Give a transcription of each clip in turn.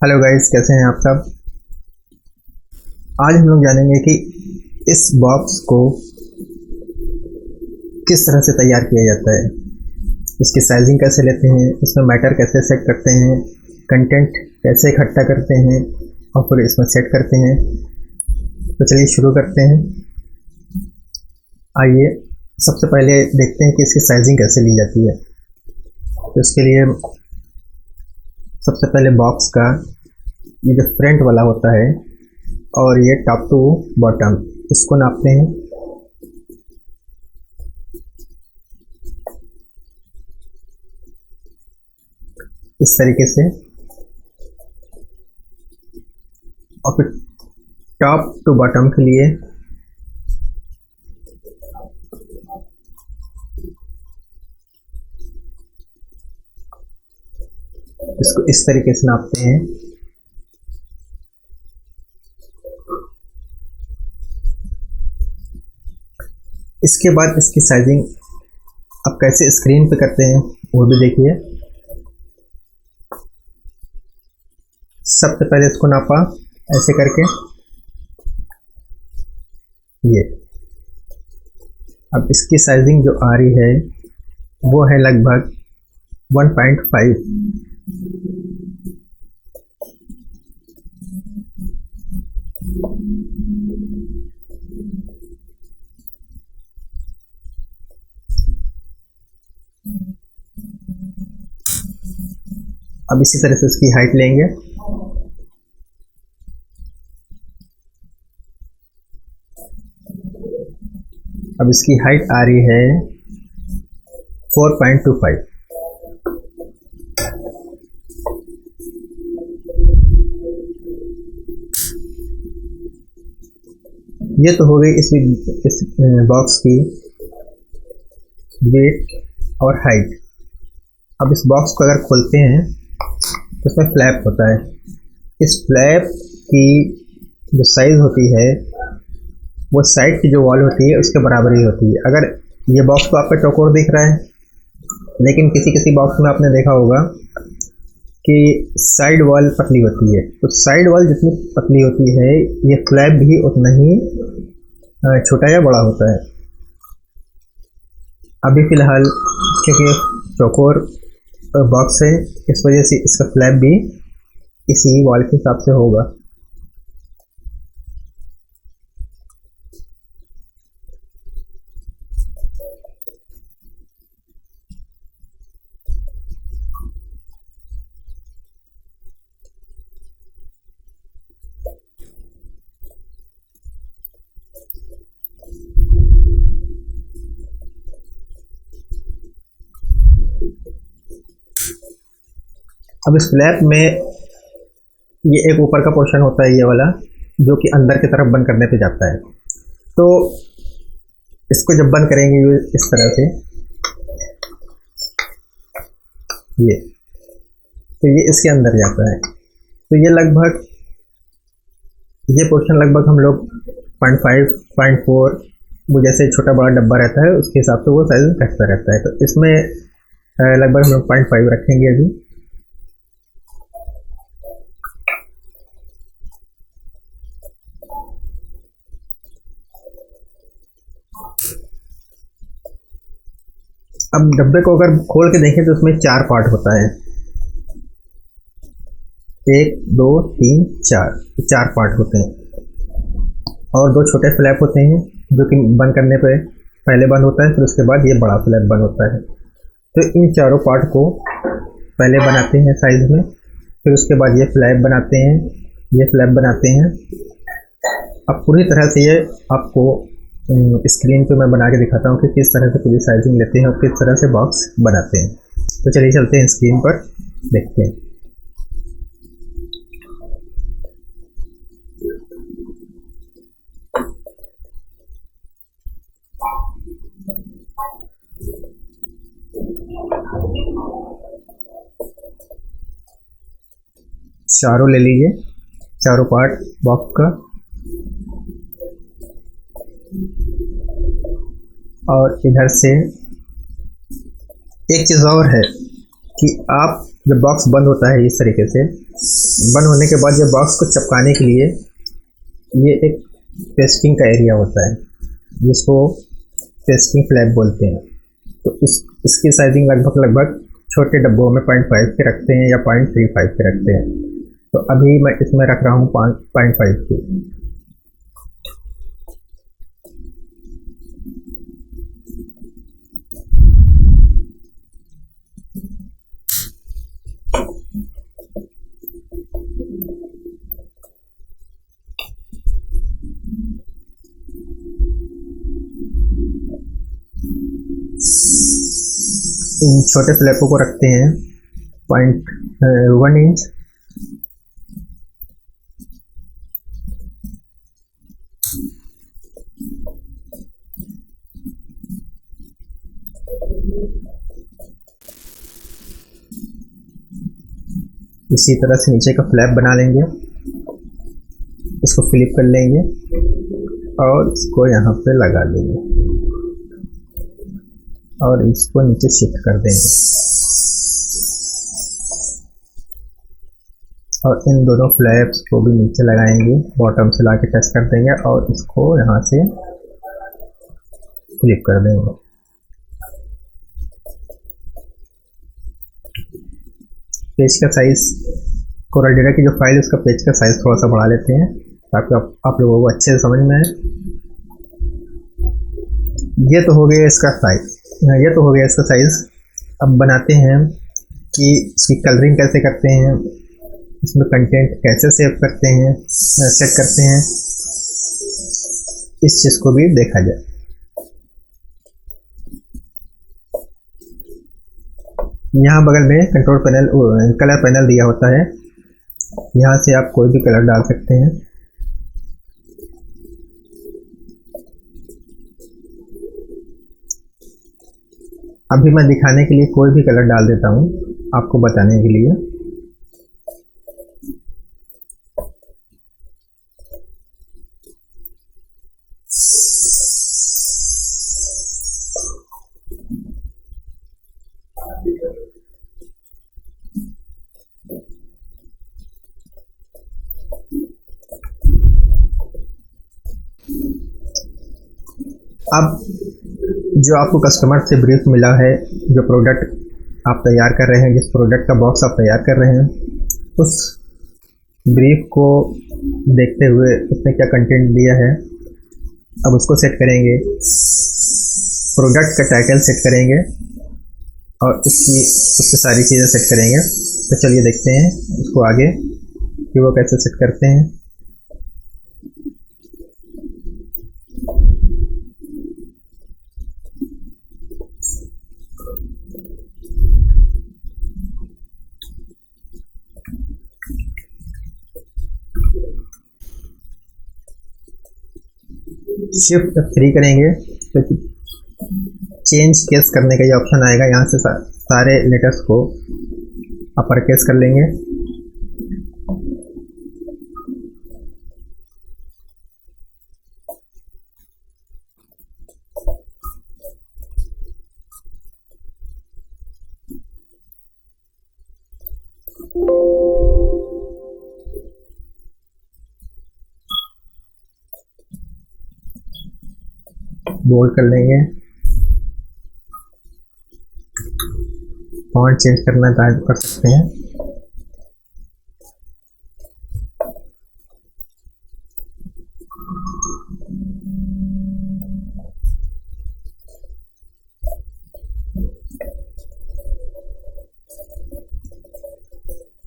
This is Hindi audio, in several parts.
हेलो गाइस, कैसे हैं आप सब। आज हम लोग जानेंगे कि इस बॉक्स को किस तरह से तैयार किया जाता है, इसकी साइजिंग कैसे लेते हैं, इसमें मैटर कैसे सेट करते हैं, कंटेंट कैसे इकट्ठा करते हैं और फिर इसमें सेट करते हैं। तो चलिए शुरू करते हैं। आइए सबसे पहले देखते हैं कि इसकी साइजिंग कैसे ली जाती है। तो इसके लिए सबसे पहले बॉक्स का ये जो फ्रंट वाला होता है और ये टॉप टू बॉटम, इसको नापते हैं। इस तरीके से, और फिर टॉप टू बॉटम के लिए इसको इस तरीके से नापते हैं। इसके बाद इसकी साइजिंग अब कैसे स्क्रीन पे करते हैं वो भी देखिए। सबसे पहले इसको नापा ऐसे करके, ये अब इसकी साइजिंग जो आ रही है वो है लगभग 1.5। अब इसी तरह से इसकी हाइट लेंगे। अब इसकी हाइट आ रही है 4.25। ये तो हो गई इस बॉक्स की वेट और हाइट। अब इस बॉक्स को अगर खोलते हैं तो इसमें फ्लैप होता है। इस फ्लैप की जो साइज़ होती है वो साइड की जो वॉल होती है उसके बराबर ही होती है। अगर ये बॉक्स तो आपका चौकोर दिख रहा है, लेकिन किसी किसी बॉक्स में आपने देखा होगा कि साइड वॉल पतली होती है। तो साइड वॉल जितनी पतली होती है ये फ्लैप भी उतना ही छोटा या बड़ा होता है। अभी फ़िलहाल क्योंकि चौकोर बॉक्स है, इस वजह से इसका फ्लैप भी इसी वॉल के हिसाब से होगा। अब इस फ्लैप में ये एक ऊपर का पोर्शन होता है, ये वाला, जो कि अंदर की तरफ बंद करने पे जाता है। तो इसको जब बंद करेंगे ये इस तरह से, ये तो ये इसके अंदर जाता है। तो ये लगभग, ये पोर्शन लगभग हम लोग 0.5 0.4 वो जैसे छोटा बड़ा डब्बा रहता है उसके हिसाब से वो साइज घटता रहता है। तो इसमें लगभग हम लोग 0.5 रखेंगे अभी। अब डब्बे को अगर खोल के देखें तो उसमें 4 पार्ट होता है, 1 2 3 4, 4 पार्ट होते हैं। और 2 छोटे फ्लैप होते हैं जो कि बंद करने पे पहले बंद होता है, फिर उसके बाद ये बड़ा फ्लैप बंद होता है। तो इन चारों पार्ट को पहले बनाते हैं साइज में, फिर उसके बाद ये फ्लैप बनाते हैं, ये फ्लैप बनाते हैं। अब पूरी तरह से ये आपको स्क्रीन पे मैं बना के दिखाता हूँ कि किस तरह से पूरी साइजिंग लेते हैं और किस तरह से बॉक्स बनाते हैं। तो चलिए चलते हैं स्क्रीन पर, देखते हैं। चारों ले लीजिए, चारों पार्ट बॉक्स का। और इधर से एक चीज़ और है कि आप जब बॉक्स बंद होता है इस तरीके से, बंद होने के बाद जब बॉक्स को चिपकाने के लिए ये एक पेस्टिंग का एरिया होता है जिसको पेस्टिंग फ्लैप बोलते हैं। तो इसकी साइजिंग लगभग छोटे डब्बों में 0.5 के रखते हैं या 0.35 के रखते हैं। तो अभी मैं इसमें रख रहा हूँ 0.5 के। इन छोटे फ्लैपों को रखते हैं 0.1 इंच। इसी तरह से नीचे का फ्लैप बना लेंगे, इसको फ्लिप कर लेंगे और इसको यहाँ पे लगा देंगे और इसको नीचे शिफ्ट कर देंगे और इन दोनों फ्लैप्स को भी नीचे लगाएंगे, बॉटम से लाके टच कर देंगे और इसको यहाँ से फ्लिप कर देंगे। पेज का साइज, कोरल की जो फाइल है उसका पेज का साइज थोड़ा सा बढ़ा लेते हैं ताकि आप लोगों को अच्छे से समझ में आए। ये तो हो गया इसका साइज। अब बनाते हैं कि इसकी कलरिंग कैसे करते हैं, इसमें कंटेंट कैसे सेट करते हैं, इस चीज़ को भी देखा जाए। यहाँ बगल में कंट्रोल पैनल, कलर पैनल दिया होता है, यहाँ से आप कोई भी कलर डाल सकते हैं। अभी मैं दिखाने के लिए कोई भी कलर डाल देता हूँ आपको बताने के लिए। अब जो आपको कस्टमर से ब्रीफ मिला है, जो प्रोडक्ट आप तैयार कर रहे हैं, जिस प्रोडक्ट का बॉक्स आप तैयार कर रहे हैं, उस ब्रीफ को देखते हुए उसने क्या कंटेंट दिया है, अब उसको सेट करेंगे। प्रोडक्ट का टाइटल सेट करेंगे और उसकी सारी चीज़ें सेट करेंगे। तो चलिए देखते हैं उसको आगे कि वो कैसे सेट करते हैं। शिफ्ट 3 करेंगे तो चेंज केस करने का ये ऑप्शन आएगा। यहाँ से सारे लेटर्स को अपर केस कर लेंगे। बोल्ड कर लेंगे। फॉन्ट चेंज करना चाहे तो कर सकते हैं।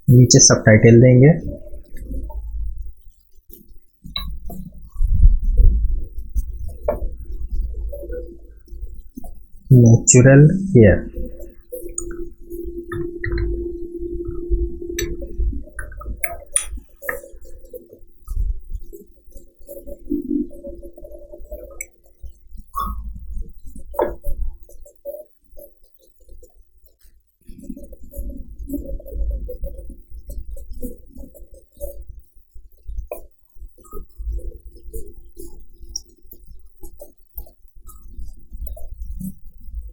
नीचे सबटाइटल देंगे। Natural hair.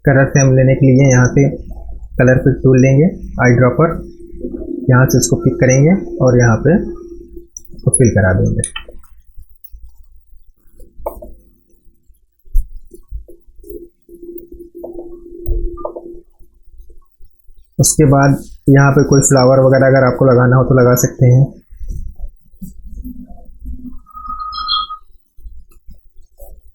कलर से हम लेने के लिए यहाँ से कलर फिल टूल लेंगे, आई ड्रॉपर। यहाँ से इसको पिक करेंगे और यहाँ पे इसको फिल करा देंगे। उसके बाद यहाँ पे कोई फ्लावर वगैरह अगर आपको लगाना हो तो लगा सकते हैं।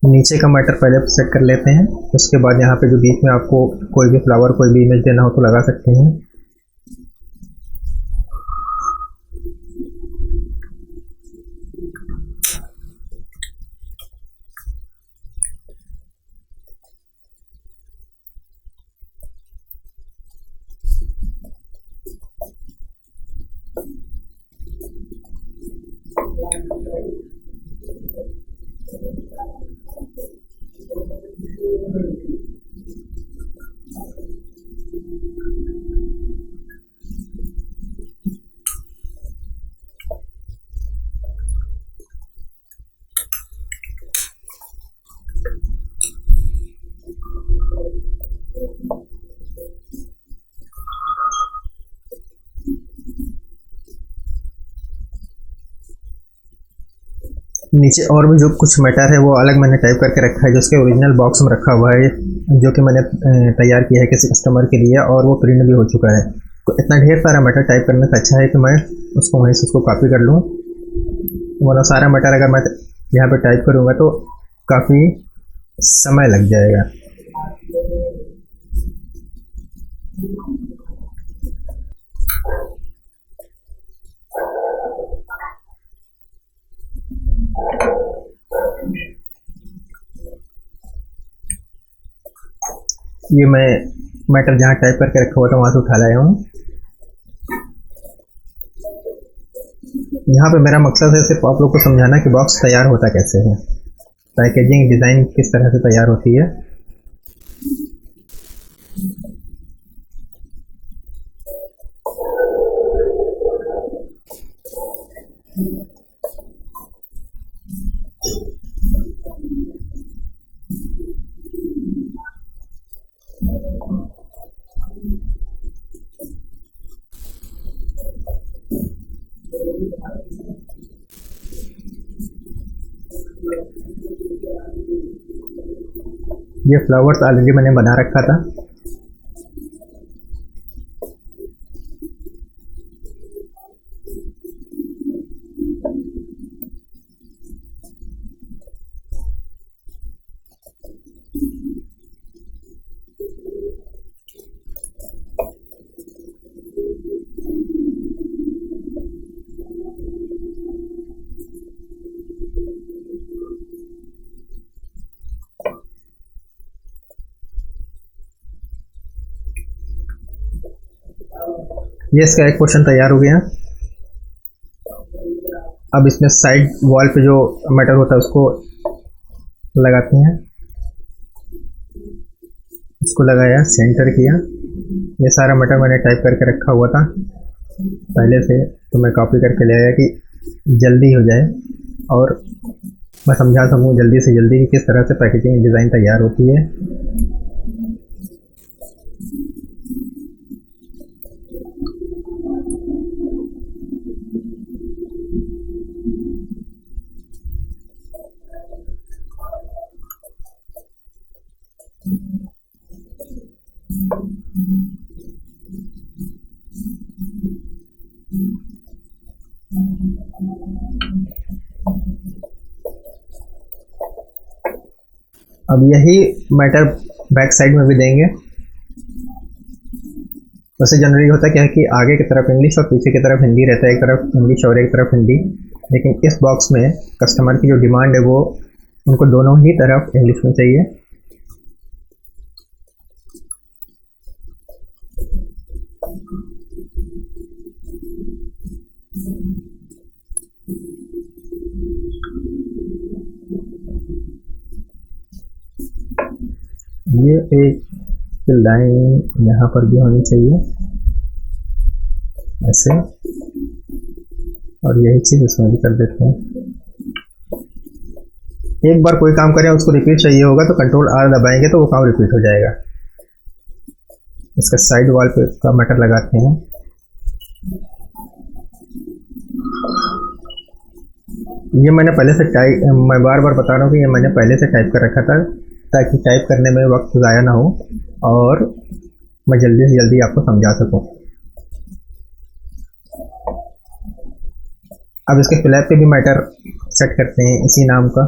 नीचे का मैटर पहले सेट कर लेते हैं, उसके बाद यहाँ पे जो बीच में आपको कोई भी फ्लावर कोई भी इमेज देना हो तो लगा सकते हैं। नीचे और भी जो कुछ मैटर है वो अलग मैंने टाइप करके रखा है, जो उसके ओरिजिनल बॉक्स में रखा हुआ है, जो कि मैंने तैयार किया है किसी कस्टमर के लिए, और वो प्रिंट भी हो चुका है। तो इतना ढेर सारा मैटर टाइप करने से अच्छा है कि मैं उसको वहीं से उसको कॉपी कर लूँ, वरना सारा मैटर अगर मैं यहाँ पे टाइप करूँगा तो काफ़ी समय लग जाएगा। ये मैं मैटर जहाँ टाइप करके रखा हुआ था वहाँ से उठा लाया हूँ। यहाँ पे मेरा मकसद है सिर्फ आप लोग को समझाना कि बॉक्स तैयार होता कैसे है, पैकेजिंग डिज़ाइन किस तरह से तैयार होती है। ये फ्लावर्स ऑलरेडी मैंने बना रखा था। ये इसका एक पोर्शन तैयार हो गया। अब इसमें साइड वॉल पे जो मैटर होता है उसको लगाते हैं। इसको लगाया, सेंटर किया। ये सारा मैटर मैंने टाइप करके रखा हुआ था पहले से, तो मैं कॉपी करके ले आया कि जल्दी हो जाए और मैं समझा सकूँ जल्दी से जल्दी कि किस तरह से पैकेजिंग डिज़ाइन तैयार होती है। अब यही मैटर बैक साइड में भी देंगे। वैसे जनरली होता क्या है कि आगे की तरफ इंग्लिश और पीछे की तरफ हिंदी रहता है, एक तरफ इंग्लिश और एक तरफ हिंदी, लेकिन इस बॉक्स में कस्टमर की जो डिमांड है वो उनको दोनों ही तरफ इंग्लिश में चाहिए। ये एक लाइन यहाँ पर भी होनी चाहिए ऐसे, और यही चीज़ इसमें भी कर देते हैं। एक बार कोई काम करें उसको रिपीट चाहिए होगा तो कंट्रोल आर दबाएंगे तो वो काम रिपीट हो जाएगा। इसका साइड वॉल पे का मैटर लगाते हैं। ये मैंने पहले से टाइप, मैं बार बार बता रहा हूँ कि ये मैंने पहले से टाइप कर रखा था ताकि टाइप करने में वक्त ज़ाया ना हो और मैं जल्दी से जल्दी आपको समझा सकूँ। अब इसके फ्लैप पे भी मैटर सेट करते हैं इसी नाम का।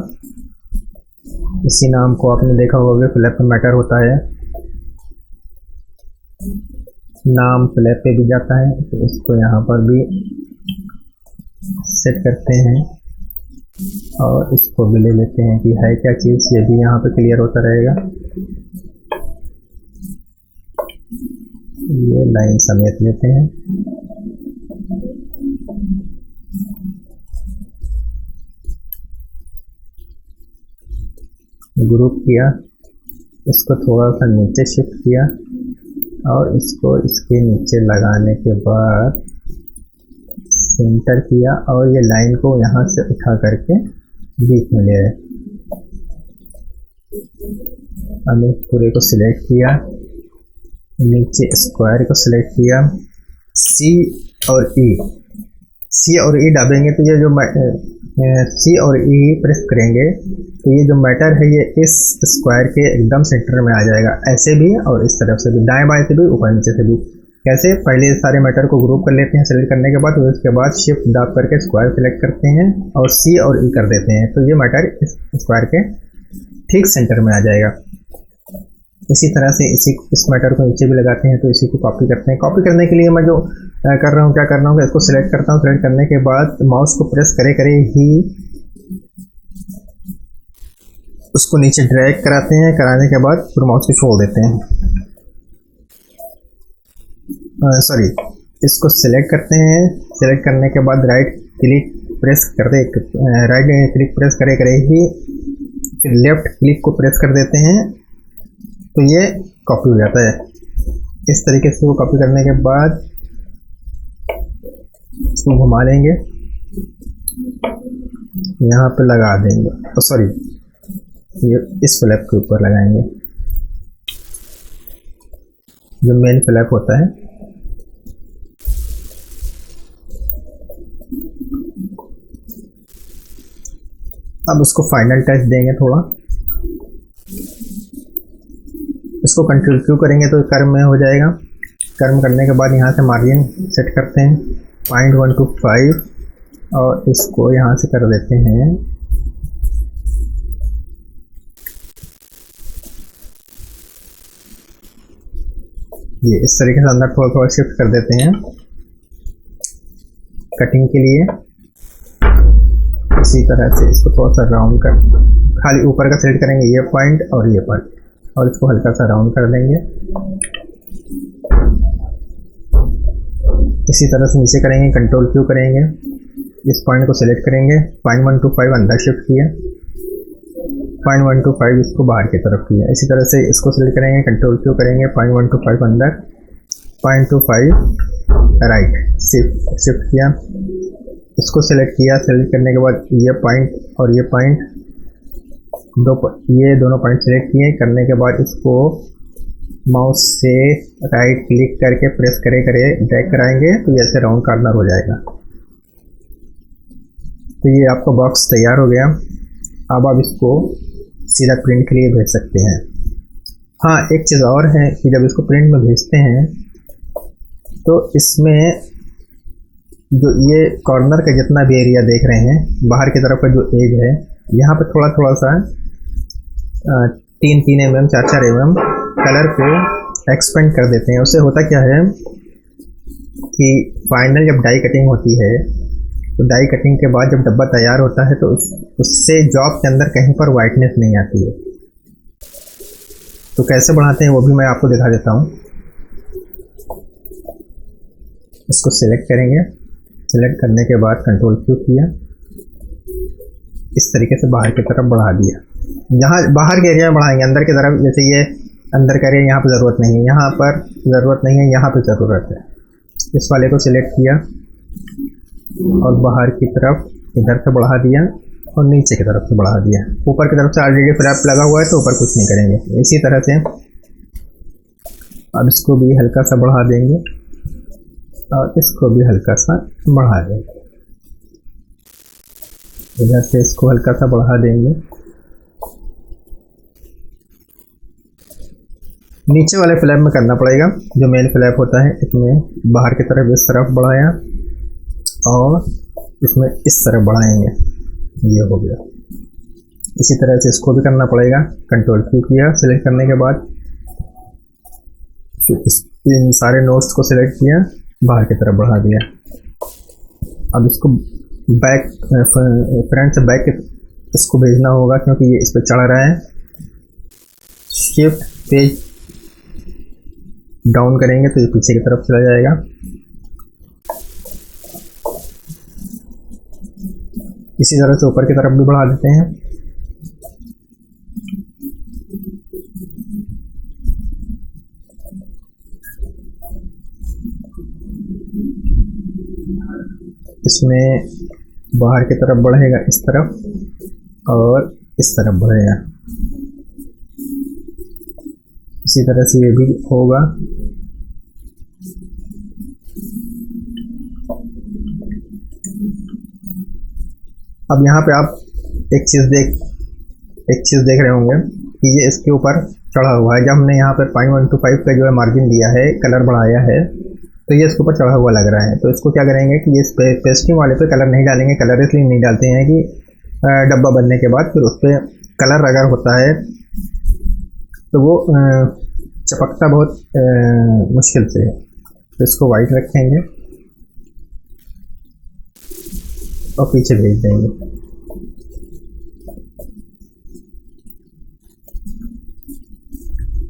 इसी नाम को आपने देखा होगा कि फ्लैप पे मैटर होता है, नाम फ्लैप पे भी जाता है, तो इसको यहाँ पर भी सेट करते हैं और इसको भी ले लेते हैं कि है क्या चीज़, ये भी यहाँ पे क्लियर होता रहेगा। ये लाइन समेत लेते हैं। ग्रुप किया, इसको थोड़ा सा नीचे शिफ्ट किया और इसको इसके नीचे लगाने के बाद सेंटर किया और ये लाइन को यहाँ से उठा करके बीच में ले आए। हमने पूरे को सिलेक्ट किया, नीचे स्क्वायर को सिलेक्ट किया, सी और ई दाबेंगे तो ये जो सी और ई प्रेस करेंगे तो ये जो मैटर है ये इस स्क्वायर के एकदम सेंटर में आ जाएगा, ऐसे भी और इस तरफ से भी, दाएं बाएं से भी ऊपर नीचे से भी। कैसे? पहले सारे मैटर को ग्रुप कर लेते हैं सेलेक्ट करने के बाद, उसके बाद शिफ्ट दाब करके स्क्वायर सेलेक्ट करते हैं और सी और ई कर देते हैं, तो ये मैटर इस स्क्वायर के ठीक सेंटर में आ जाएगा। इसी तरह से इस मैटर को नीचे भी लगाते हैं, तो इसी को कॉपी करते हैं। कॉपी करने के लिए मैं जो कर रहा हूँ, क्या कर रहा हूँ, इसको सिलेक्ट करता हूँ। सिलेक्ट करने के बाद माउस को प्रेस करे ही उसको नीचे ड्रैग कराते हैं, कराने के बाद फिर माउस को छोड़ देते हैं। इसको सिलेक्ट करते हैं। सिलेक्ट करने के बाद राइट क्लिक प्रेस करे ही फिर लेफ्ट क्लिक को प्रेस कर देते हैं, तो ये कॉपी हो जाता है। इस तरीके से वो कॉपी करने के बाद इसको घुमा लेंगे, यहाँ पे लगा देंगे, ये इस फ्लैप के ऊपर लगाएंगे जो मेन फ्लैप होता है। अब इसको फाइनल टच देंगे थोड़ा, इसको कंट्रोल क्यू करेंगे तो कर्व में हो जाएगा। कर्व करने के बाद यहाँ से मार्जिन सेट करते हैं 0.125 और इसको यहाँ से कर देते हैं ये इस तरीके से अंदर थोड़ा थोड़ा शिफ्ट कर देते हैं कटिंग के लिए। इसी तरह से इसको थोड़ा सा राउंड कर, खाली ऊपर का सेलेक्ट करेंगे ये पॉइंट और ये पॉइंट, और इसको हल्का सा राउंड कर देंगे। इसी तरह से नीचे करेंगे, कंट्रोल क्यू करेंगे, इस पॉइंट को सिलेक्ट करेंगे, 0.125 अंदर शिफ्ट किया, 0.125 इसको बाहर की तरफ किया। इसी तरह से इसको सिलेक्ट करेंगे, कंट्रोल क्यू करेंगे, 0.125 अंदर, 0.25 राइट शिफ्ट किया, इसको सिलेक्ट किया। सिलेक्ट करने के बाद ये पॉइंट और ये पॉइंट ये दोनों पॉइंट सिलेक्ट किए। करने के बाद इसको माउस से राइट क्लिक करके प्रेस करे ड्रैग कराएंगे तो ये ऐसे राउंड कॉर्नर हो जाएगा। तो ये आपका बॉक्स तैयार हो गया। अब आप इसको सीधा प्रिंट के लिए भेज सकते हैं। हाँ, एक चीज़ और है कि जब इसको प्रिंट में भेजते हैं तो इसमें जो ये कॉर्नर का जितना भी एरिया देख रहे हैं, बाहर की तरफ का जो एज है, यहाँ पे थोड़ा थोड़ा सा 3-3 mm 4-4 mm कलर को एक्सपेंड कर देते हैं। उससे होता क्या है कि फाइनल जब डाई कटिंग होती है तो डाई कटिंग के बाद जब डब्बा तैयार होता है तो उससे जॉब के अंदर कहीं पर वाइटनेस नहीं आती है। तो कैसे बढ़ाते हैं वो भी मैं आपको दिखा देता हूँ। इसको सिलेक्ट करेंगे, सिलेक्ट करने के बाद कंट्रोल क्यू किया, इस तरीके से बाहर की तरफ बढ़ा दिया। यहाँ बाहर के एरिया में बढ़ाएंगे, अंदर की तरफ जैसे ये अंदर का एरिया यहाँ पर ज़रूरत नहीं है, यहाँ पर ज़रूरत नहीं है, यहाँ पर ज़रूरत है। इस वाले को सिलेक्ट किया और बाहर की तरफ इधर से बढ़ा दिया और नीचे की तरफ से बढ़ा दिया। ऊपर की तरफ से ऑलरेडी फ्लैप लगा हुआ है तो ऊपर कुछ नहीं करेंगे। इसी तरह से अब इसको भी हल्का सा बढ़ा देंगे और इसको भी हल्का सा बढ़ा देंगे। इधर से इसको हल्का सा बढ़ा देंगे। नीचे वाले फ्लैप में करना पड़ेगा, जो मेन फ्लैप होता है इसमें बाहर की तरफ इस तरफ बढ़ाया और इसमें इस तरफ बढ़ाएंगे, ये हो गया। इसी तरह से इसको भी करना पड़ेगा। कंट्रोल क्यू किया सिलेक्ट करने के बाद, तो इन सारे नोट्स को सिलेक्ट किया, बाहर की तरफ बढ़ा दिया। अब इसको बैक फ्रंट से बैक इसको भेजना होगा क्योंकि ये इस पर चढ़ रहा है। शिफ्ट पेज डाउन करेंगे तो ये पीछे की तरफ चला जाएगा। इसी तरह से ऊपर की तरफ भी बढ़ा देते हैं। इसमें बाहर की तरफ बढ़ेगा इस तरफ और इस तरफ बढ़ेगा। इसी तरह से ये भी होगा। अब यहाँ पे आप एक चीज़ देख रहे होंगे कि ये इसके ऊपर चढ़ा हुआ है। जब हमने यहाँ पर 0.125 का जो है मार्जिन दिया है, कलर बढ़ाया है, तो ये इसके ऊपर चढ़ा हुआ लग रहा है। तो इसको क्या करेंगे कि ये पेस्टिंग वाले पे कलर नहीं डालेंगे। कलर इसलिए नहीं डालते हैं कि डब्बा बनने के बाद फिर उस पर कलर अगर होता है तो वो चपकता बहुत मुश्किल से है। तो इसको वाइट रखेंगे और पीछे भेज देंगे।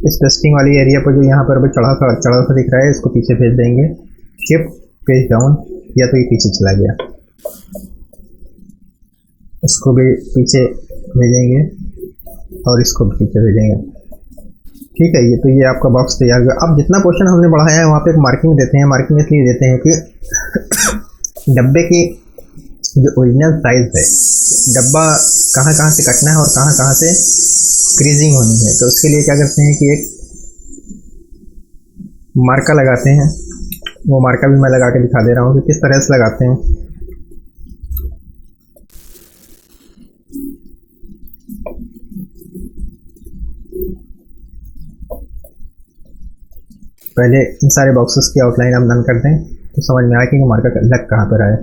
इस पेस्टिंग वाली एरिया पर जो यहाँ पर भी चढ़ा सा दिख रहा है, इसको पीछे भेज देंगे। शिफ्ट पेज डाउन या तो ये पीछे चला गया, इसको भी पीछे भेजेंगे और इसको भी पीछे भेजेंगे। ठीक है, ये आपका बॉक्स तैयार हुआ। अब जितना पोर्शन हमने बढ़ाया है वहाँ पे एक मार्किंग देते हैं। मार्किंग इसलिए देते हैं कि डब्बे की जो ओरिजिनल साइज है, डब्बा कहाँ से कटना है और कहाँ से क्रीजिंग होनी है, तो उसके लिए क्या करते हैं कि एक मार्का लगाते हैं। वो मार्का भी मैं लगा के दिखा दे रहा हूँ कि किस तरह से लगाते हैं। पहले इन सारे बॉक्सेस की आउटलाइन हम डन कर दें तो समझ में आए कि मार्का लग कहाँ पर है।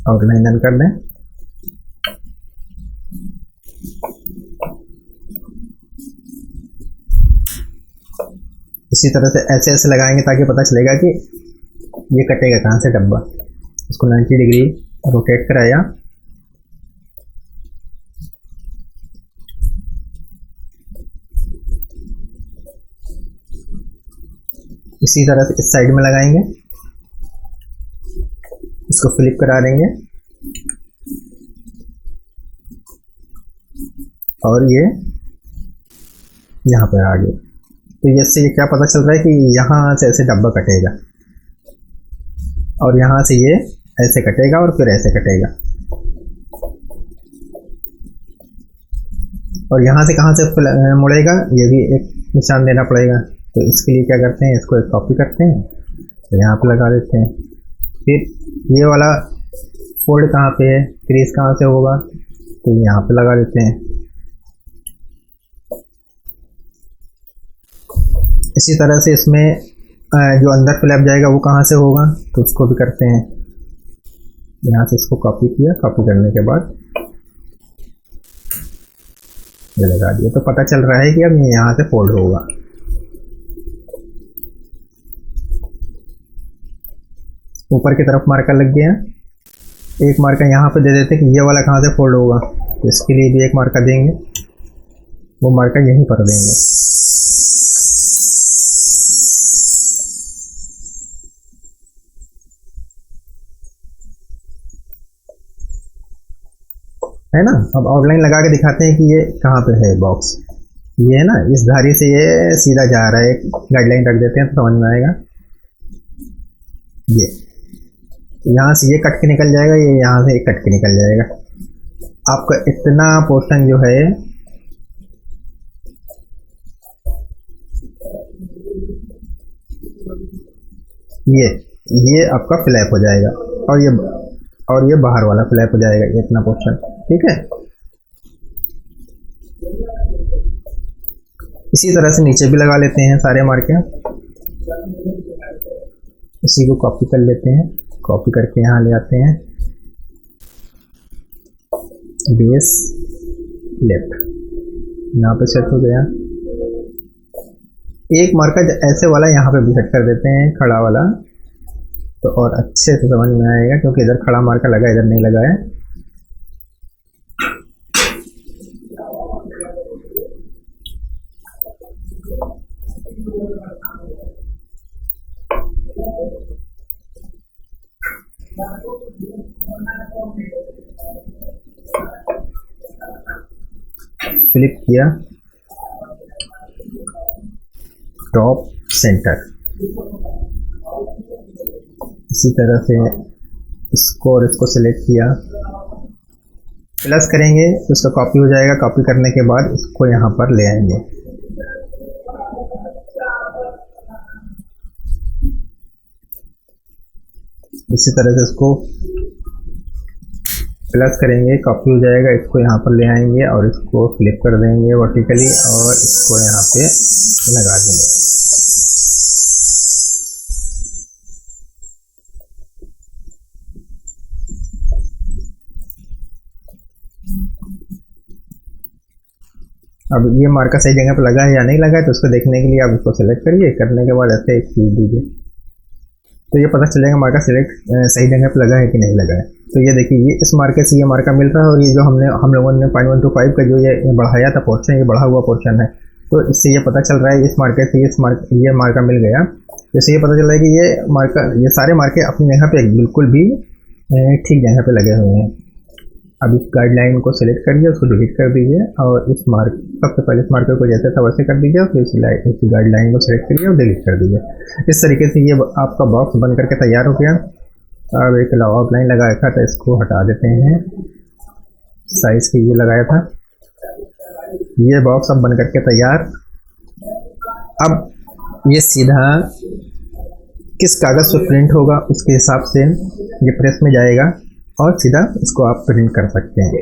आउटलाइन डन कर दें। इसी तरह से ऐसे लगाएंगे ताकि पता चलेगा कि ये कटेगा कहाँ से डब्बा। इसको 90 डिग्री रोटेट कराया। इसी तरह से इस साइड में लगाएंगे, इसको फ्लिप करा देंगे और ये यहाँ पर आ गया। तो इससे ये क्या पता चल रहा है कि यहाँ से ऐसे डब्बा कटेगा और यहाँ से ये ऐसे कटेगा और फिर ऐसे कटेगा। और यहाँ से कहाँ से मुड़ेगा ये भी एक निशान देना पड़ेगा। तो इसके लिए क्या करते हैं, इसको एक कॉपी करते हैं तो यहाँ पे लगा देते हैं। फिर ये वाला फोल्ड कहाँ पे है, क्रीज कहाँ से होगा, तो यहाँ पे लगा देते हैं। इसी तरह से इसमें जो अंदर फ्लैप जाएगा वो कहाँ से होगा, तो उसको भी करते हैं। यहाँ से इसको कॉपी किया, कॉपी करने के बाद ये लगा दिया। तो पता चल रहा है कि अब ये यहाँ से फोल्ड होगा। ऊपर की तरफ मार्कर लग गया। एक मार्कर यहाँ पे दे देते कि ये वाला कहाँ से फोल्ड होगा, तो इसके लिए भी एक मार्कर देंगे। वो मार्कर यहीं पर देंगे। है ना। अब आउटलाइन लगा के दिखाते हैं कि ये कहाँ पे है बॉक्स। ये है ना, इस धारी से ये सीधा जा रहा है। एक गाइडलाइन रख देते हैं तो समझ में आएगा। ये यहाँ से ये कट के निकल जाएगा, ये यहाँ से एक कट के निकल जाएगा। आपका इतना पोर्शन जो है ये ये आपका फ्लैप हो जाएगा, और ये बाहर वाला फ्लैप हो जाएगा, ये इतना पोर्शन। ठीक है, इसी तरह से नीचे भी लगा लेते हैं सारे मार्के। इसी को कॉपी कर लेते हैं, कॉपी करके यहाँ ले आते हैं, बेस लेफ्ट, यहाँ पे सेट हो गया। एक मार्कर ऐसे वाला यहाँ पे भी सेट कर देते हैं, खड़ा वाला, तो और अच्छे से समझ में आएगा, क्योंकि इधर खड़ा मार्कर लगा, इधर नहीं लगा है। क्लिक किया, टॉप सेंटर, इसी तरह से इसको और इसको सिलेक्ट किया, प्लस करेंगे तो इसका कॉपी हो जाएगा। कॉपी करने के बाद इसको यहाँ पर ले आएंगे, इसी तरह से इसको प्लस करेंगे, कॉपी हो जाएगा। इसको यहाँ पर ले आएंगे और इसको फ्लिप कर देंगे वर्टिकली, और इसको यहाँ पे लगा देंगे। अब ये मार्कर सही जगह पर लगा है या नहीं लगा है, तो उसको देखने के लिए आप इसको सेलेक्ट करिए। करने के बाद ऐसे एक खींच दीजिए, तो ये पता चलेगा मार्कर सिलेक्ट सही जगह पर लगा है कि नहीं लगा है। तो ये देखिए, ये इस मार्कर से ये मार्कर मिल रहा है, और ये जो हम लोगों ने 5.125 का जो ये बढ़ाया था पोर्शन, ये बढ़ा हुआ पोर्शन है, तो इससे ये पता चल रहा है इस मार्कर से ये मार्कर मिल गया। तो इससे ये पता चल रहा है कि ये सारे मार्कर अपनी जगह पे बिल्कुल भी ठीक जगह पे लगे हुए हैं। अब इस गाइडलाइन को सिलेक्ट करिए, उसको डिलीट कर दीजिए, और सबसे पहले इस मार्कर को जैसे था वैसे कर दीजिए, फिर इस गाइडलाइन को सिलेक्ट करिए और डिलीट कर दीजिए। इस तरीके से ये आपका बॉक्स बन करके तैयार हो गया। अब एक आउटलाइन लगाया था, तो इसको हटा देते हैं, साइज की ये लगाया था। ये बॉक्स अब बन करके तैयार। अब ये सीधा किस कागज़ पर प्रिंट होगा उसके हिसाब से ये प्रेस में जाएगा, और सीधा इसको आप प्रिंट कर सकते हैं।